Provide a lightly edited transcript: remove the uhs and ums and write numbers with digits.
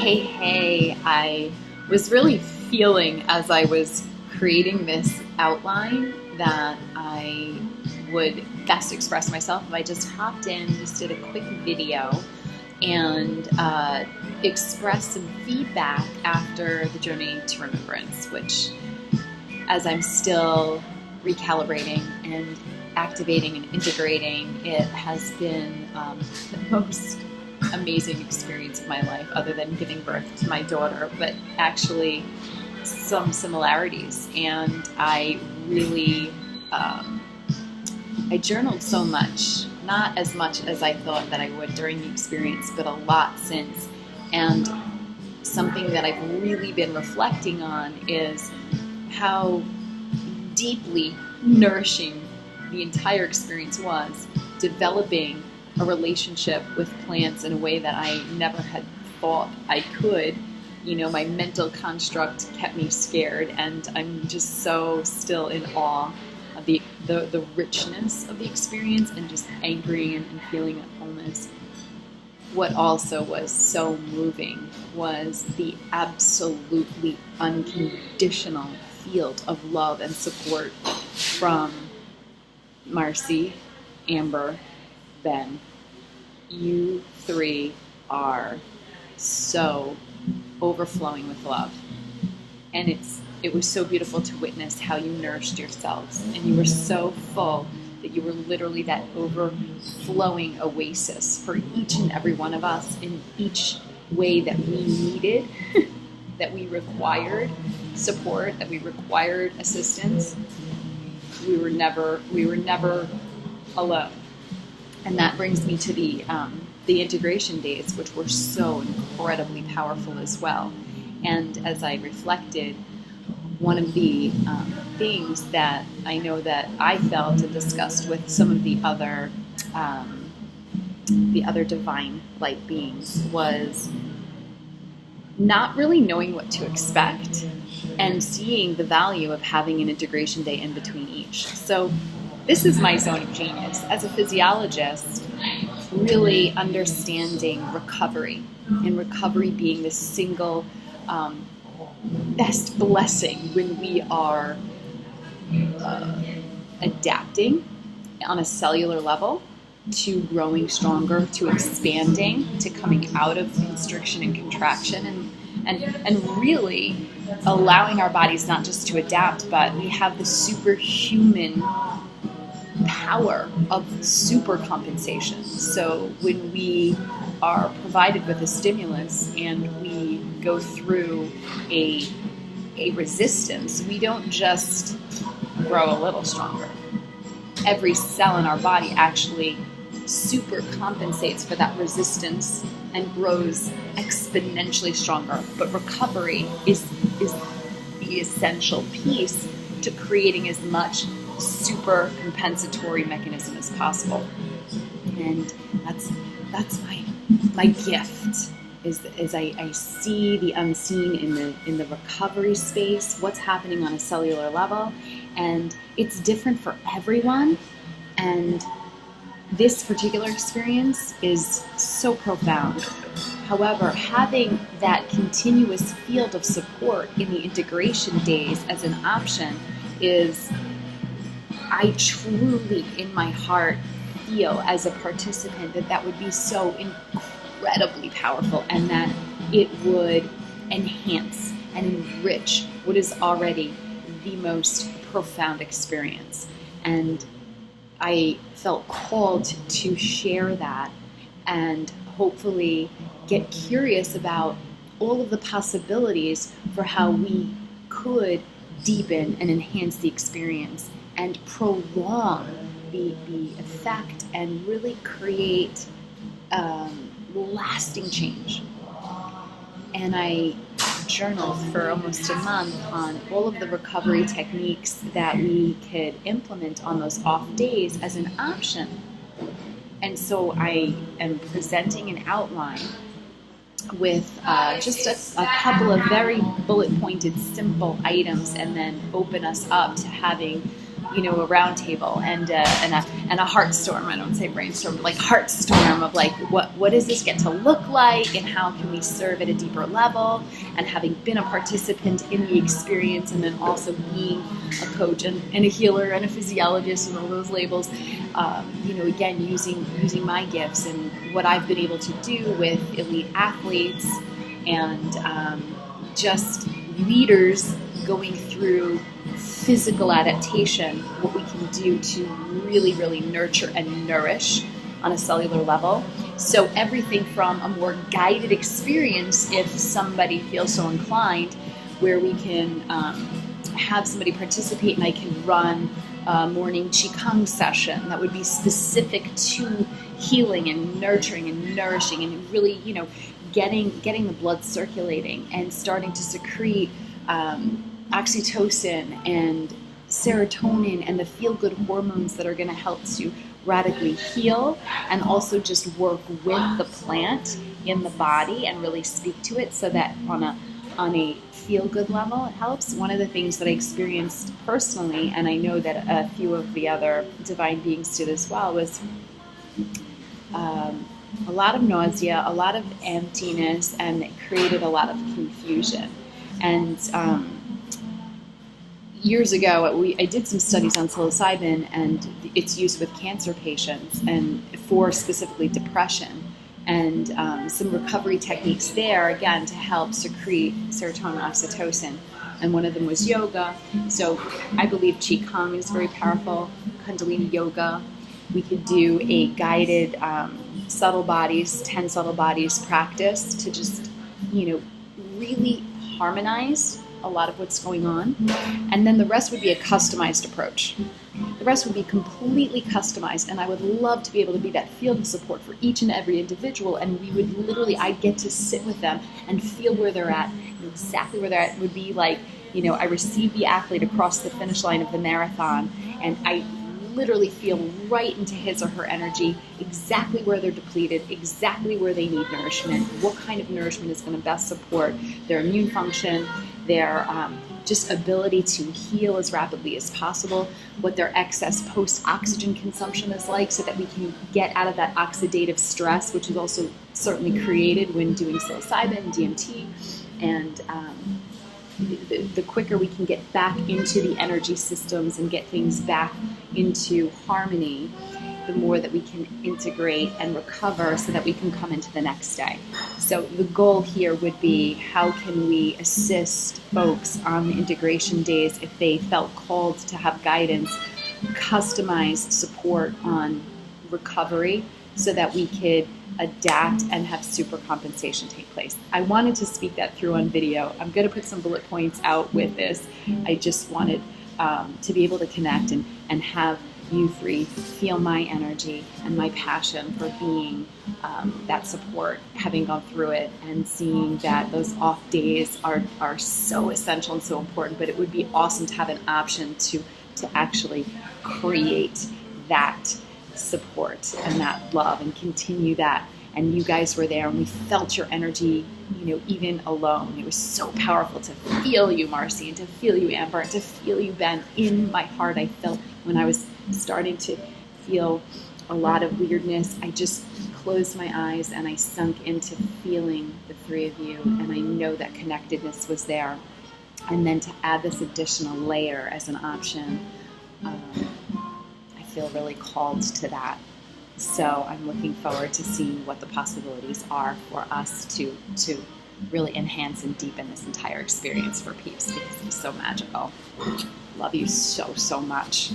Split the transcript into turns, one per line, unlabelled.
Hey, I was really feeling as I was creating this outline that I would best express myself if I just hopped in, just did a quick video, and expressed some feedback after the Journey to Remembrance, which, as I'm still recalibrating and activating and integrating, it has been the most amazing experience of my life, other than giving birth to my daughter, but actually some similarities. And I really, I journaled so much, not as much as I thought that I would during the experience, but a lot since. And something that I've really been reflecting on is how deeply nourishing the entire experience was, developing a relationship with plants in a way that I never had thought I could. You know, my mental construct kept me scared, and I'm just so still in awe of the richness of the experience and just anchoring and feeling that wholeness. What also was so moving was the absolutely unconditional field of love and support from Marcy, Amber, Ben. You three are so overflowing with love. And it was so beautiful to witness how you nourished yourselves. And you were so full that you were literally that overflowing oasis for each and every one of us in each way that we needed, that we required support, that we required assistance. We were never alone. And that brings me to the integration days, which were so incredibly powerful as well. And as I reflected, one of the things that I know that I felt and discussed with some of the other divine light beings was not really knowing what to expect and seeing the value of having an integration day in between each. So this is my zone of genius. As a physiologist, really understanding recovery, and recovery being the single best blessing when we are adapting on a cellular level to growing stronger, to expanding, to coming out of constriction and contraction, and really allowing our bodies not just to adapt, but we have the superhuman power of super compensation. So when we are provided with a stimulus and we go through a resistance, we don't just grow a little stronger. Every cell in our body actually super compensates for that resistance and grows exponentially stronger. But recovery is the essential piece to creating as much super compensatory mechanism as possible. And that's my gift is I see the unseen in the recovery space, what's happening on a cellular level, and it's different for everyone. And this particular experience is so profound. However, having that continuous field of support in the integration days as an option is, I truly in my heart feel as a participant that would be so incredibly powerful, and that it would enhance and enrich what is already the most profound experience. And I felt called to share that and hopefully get curious about all of the possibilities for how we could deepen and enhance the experience and prolong the effect and really create lasting change. And I journaled for almost a month on all of the recovery techniques that we could implement on those off days as an option. And so I am presenting an outline with just a couple of very bullet-pointed, simple items, and then open us up to having a round table and a heart storm. I don't say brainstorm, but like heart storm of like what does this get to look like, and how can we serve at a deeper level. And having been a participant in the experience, and then also being a coach and a healer and a physiologist and all those labels, again using my gifts and what I've been able to do with elite athletes and just leaders going through physical adaptation, what we can do to really, really nurture and nourish on a cellular level. So everything from a more guided experience, if somebody feels so inclined, where we can have somebody participate and I can run a morning Qigong session that would be specific to healing and nurturing and nourishing and really, getting the blood circulating and starting to secrete oxytocin and serotonin and the feel-good hormones that are going to help to radically heal and also just work with the plant in the body and really speak to it so that on a feel-good level it helps. One of the things that I experienced personally, and I know that a few of the other divine beings did as well, was a lot of nausea, a lot of emptiness, and it created a lot of confusion. And years ago, I did some studies on psilocybin and its use with cancer patients and for specifically depression, and some recovery techniques there, again, to help secrete serotonin and oxytocin. And one of them was yoga. So I believe Qigong is very powerful, Kundalini yoga. We could do a guided subtle bodies, 10 subtle bodies practice to just, really harmonize a lot of what's going on. And then the rest would be a customized approach. The rest would be completely customized, and I would love to be able to be that field of support for each and every individual, and we would literally, I'd get to sit with them and feel where they're at, and exactly where they're at. It would be like, I receive the athlete across the finish line of the marathon, and I literally feel right into his or her energy, exactly where they're depleted, exactly where they need nourishment, what kind of nourishment is going to best support their immune function, their just ability to heal as rapidly as possible, what their excess post-oxygen consumption is like, so that we can get out of that oxidative stress, which is also certainly created when doing psilocybin, DMT, and the quicker we can get back into the energy systems and get things back into harmony, the more that we can integrate and recover so that we can come into the next day. So the goal here would be, how can we assist folks on the integration days if they felt called to have guidance, customized support on recovery so that we could adapt and have super compensation take place. I wanted to speak that through on video. I'm going to put some bullet points out with this. I just wanted to be able to connect and have you three feel my energy and my passion for being that support, having gone through it and seeing that those off days are so essential and so important, but it would be awesome to have an option to actually create that support and that love and continue that. And you guys were there and we felt your energy, even alone. It was so powerful to feel you, Marcy, and to feel you, Amber, and to feel you, Ben. In my heart, I felt when I was starting to feel a lot of weirdness, I just closed my eyes and I sunk into feeling the three of you, and I know that connectedness was there. And then to add this additional layer as an option, I feel really called to that. So I'm looking forward to seeing what the possibilities are for us to really enhance and deepen this entire experience for peeps, because it's so magical. Love you so, so much.